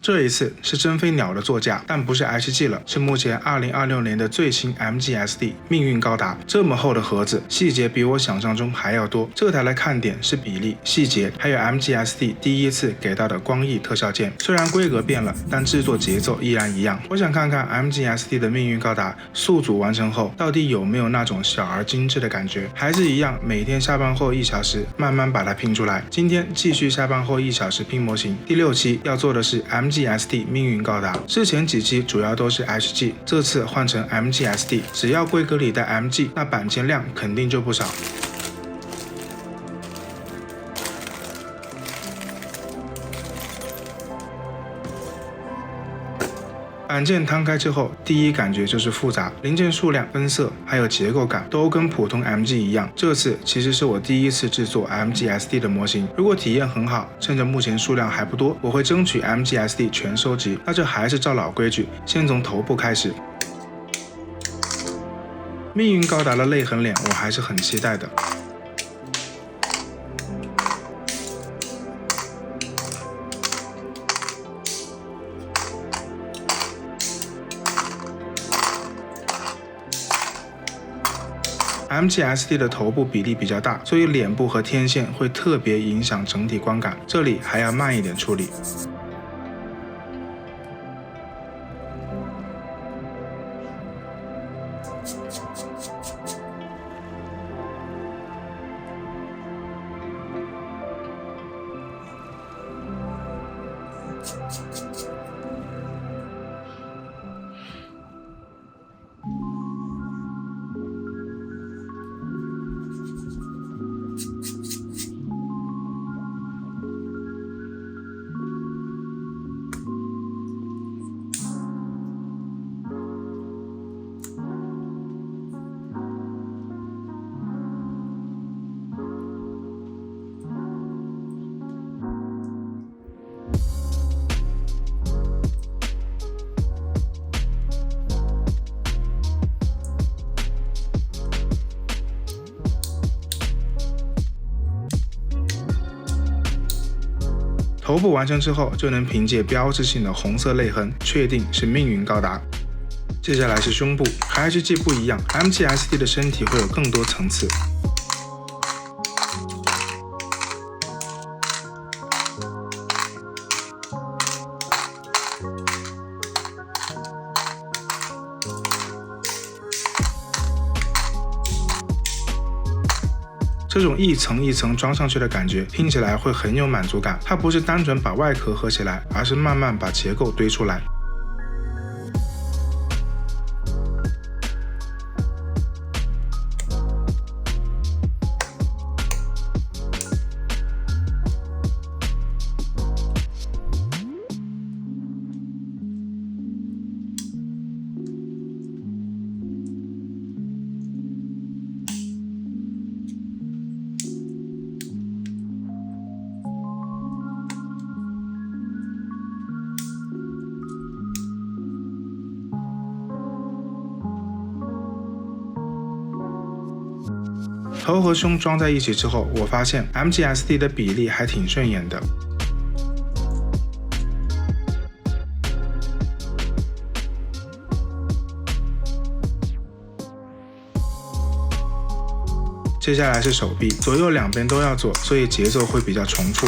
这一次是真飞鸟的座驾，但不是 HG 了，是目前2026年的最新 MG-SD 命运高达。这么厚的盒子，细节比我想象中还要多。这台的看点是比例、细节，还有 MG-SD 第一次给到的光翼特效件。虽然规格变了，但制作节奏依然一样。我想看看 MG-SD 的命运高达速组完成后，到底有没有那种小而精致的感觉？还是一样，每天下班后1小时，慢慢把它拼出来。今天继续下班后1小时拼模型。第6期要做的是 MG-SD 命运高达。之前几期主要都是 HG， 这次换成 MG-SD， 只要规格里带 MG， 那板件量肯定就不少。板件摊开之后，第一感觉就是复杂，零件数量、分色还有结构感都跟普通 MG 一样。这次其实是我第一次制作 MG-SD 的模型，如果体验很好，趁着目前数量还不多，我会争取 MG-SD 全收集。那就还是照老规矩，先从头部开始。命运高达的泪痕脸，我还是很期待的。MG-SD 的头部比例比较大，所以脸部和天线会特别影响整体观感，这里还要慢一点处理。头部完成之后，就能凭借标志性的红色泪痕确定是命运高达。接下来是胸部，和 HG 不一样 ，MG-SD 的身体会有更多层次。这种一层一层装上去的感觉，拼起来会很有满足感。它不是单纯把外壳合起来，而是慢慢把结构堆出来。头和胸装在一起之后，我发现 MG-SD 的比例还挺顺眼的。接下来是手臂，左右两边都要做，所以节奏会比较重复。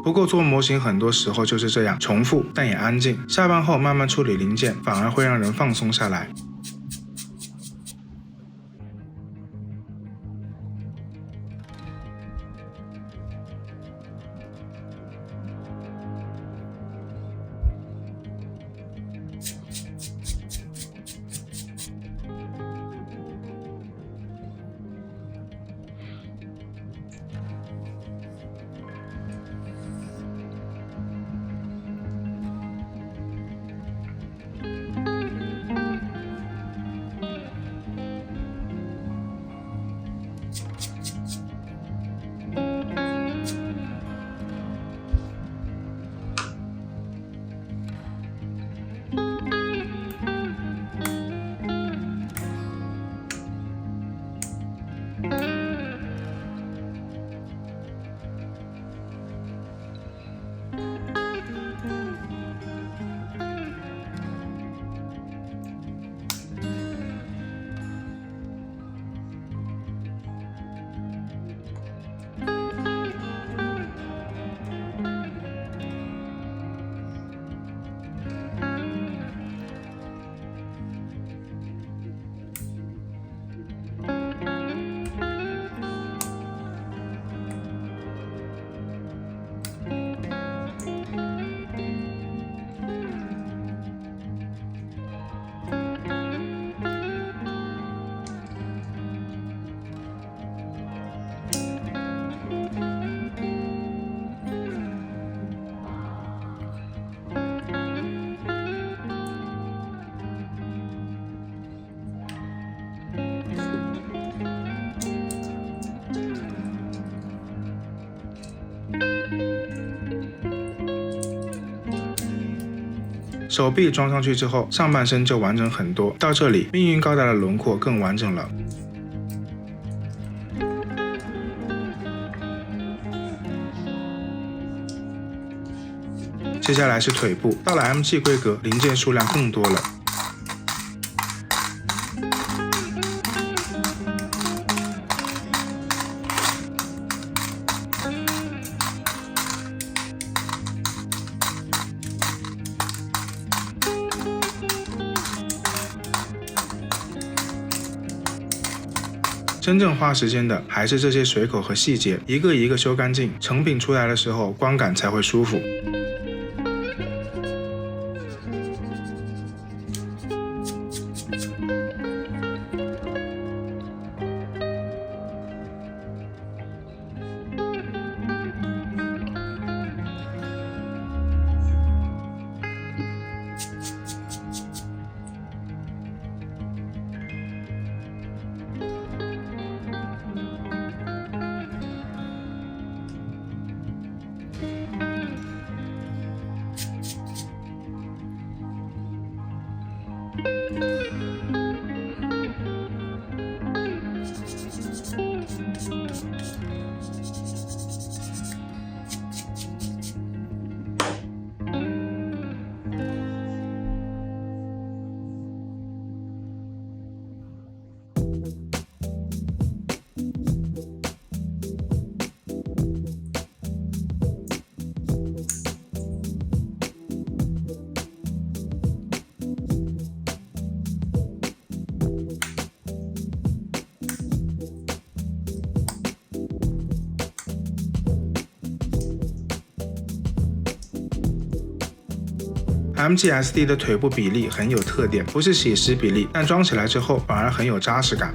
不过做模型很多时候就是这样，重复但也安静。下班后慢慢处理零件，反而会让人放松下来。手臂装上去之后，上半身就完整很多。到这里，命运高达的轮廓更完整了。接下来是腿部，到了 MG 规格，零件数量更多了。真正花时间的还是这些水口和细节，一个一个修干净，成品出来的时候观感才会舒服。MGSD 的腿部比例很有特点，不是写实比例，但装起来之后反而很有扎实感。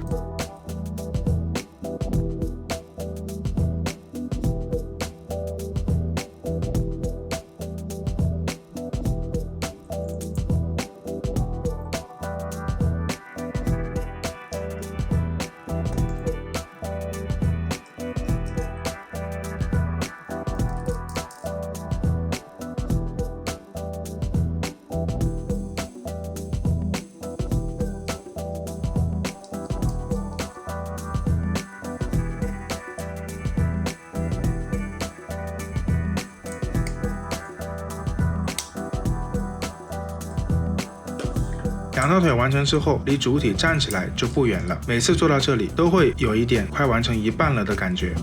两条腿完成之后，离主体站起来就不远了。每次做到这里，都会有一点快完成一半了的感觉。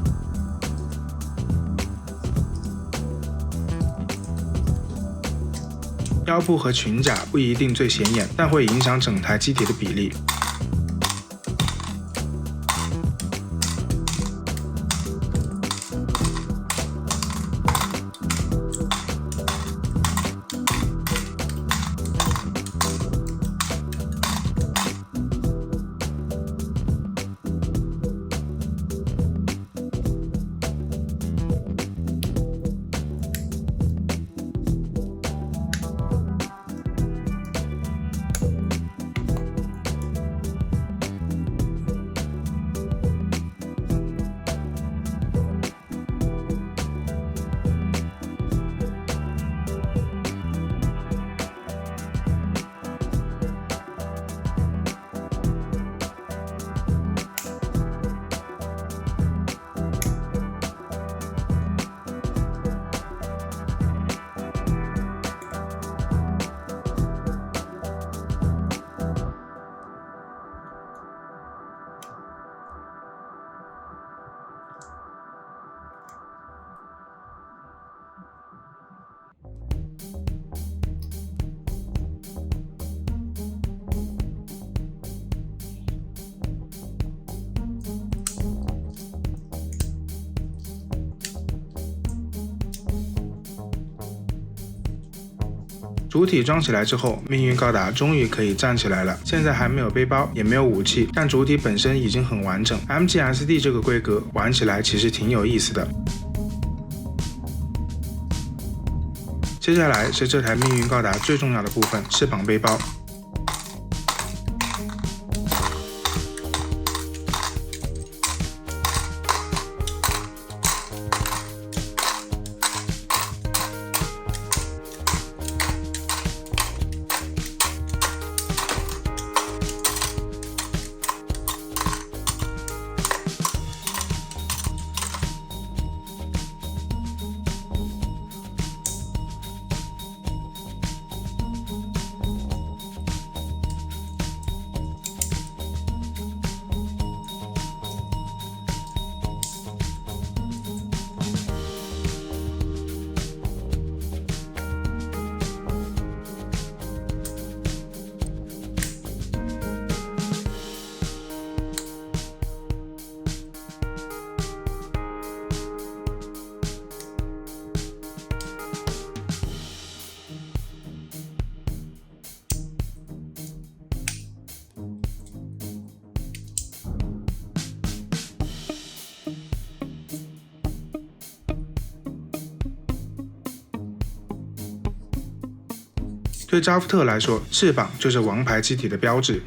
腰部和裙甲不一定最显眼，但会影响整台机体的比例。主体装起来之后，命运高达终于可以站起来了。现在还没有背包，也没有武器，但主体本身已经很完整。MGSD 这个规格玩起来其实挺有意思的。接下来是这台命运高达最重要的部分——翅膀背包。对扎夫特来说，翅膀就是王牌机体的标志。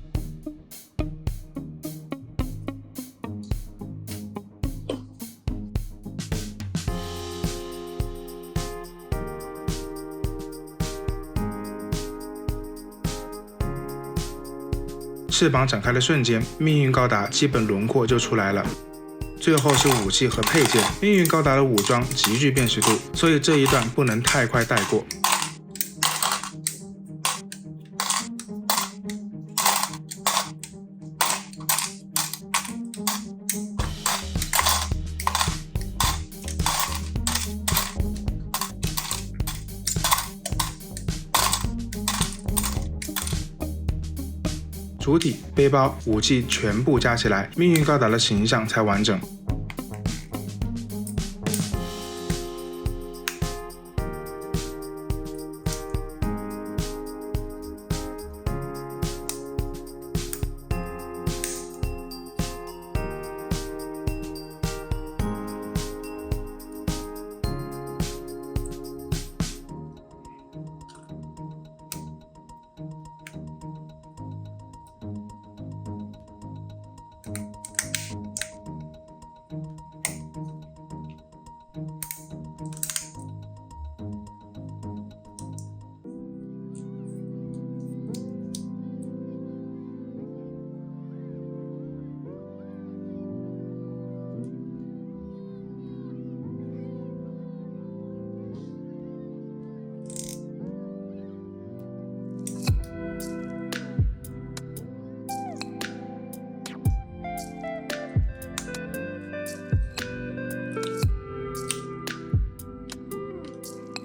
翅膀展开的瞬间，命运高达基本轮廓就出来了。最后是武器和配件，命运高达的武装极具辨识度，所以这一段不能太快带过。主体、背包、武器全部加起来，命运高达的形象才完整。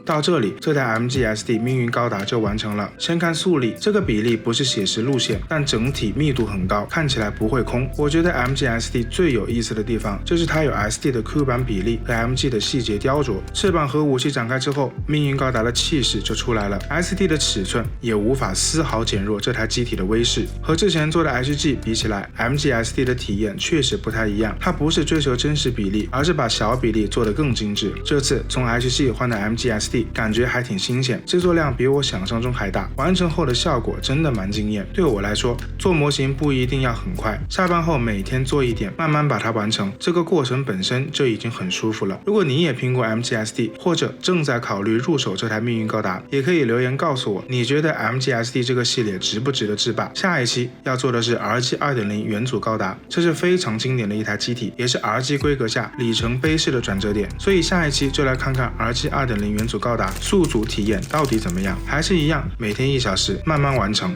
到这里，这台 MGSD 命运高达就完成了。先看速力，这个比例不是写实路线，但整体密度很高，看起来不会空。我觉得 MGSD 最有意思的地方，就是它有 SD 的 Q 版比例和 MG 的细节雕琢。翅膀和武器展开之后，命运高达的气势就出来了。SD 的尺寸也无法丝毫减弱这台机体的威势。和之前做的 HG 比起来 ，MGSD 的体验确实不太一样。它不是追求真实比例，而是把小比例做得更精致。这次从 HG 换到 MGSD。感觉还挺新鲜，制作量比我想象中还大，完成后的效果真的蛮惊艳。对我来说，做模型不一定要很快，下班后每天做一点，慢慢把它完成，这个过程本身就已经很舒服了。如果你也拼过 MGSD， 或者正在考虑入手这台命运高达，也可以留言告诉我，你觉得 MGSD 这个系列值不值得制霸？下一期要做的是 RG 2.0 元祖高达，这是非常经典的一台机体，也是 RG 规格下里程碑式的转折点，所以下一期就来看看 RG 2.0 元祖高达宿主体验到底怎么样？还是一样，每天1小时慢慢完成。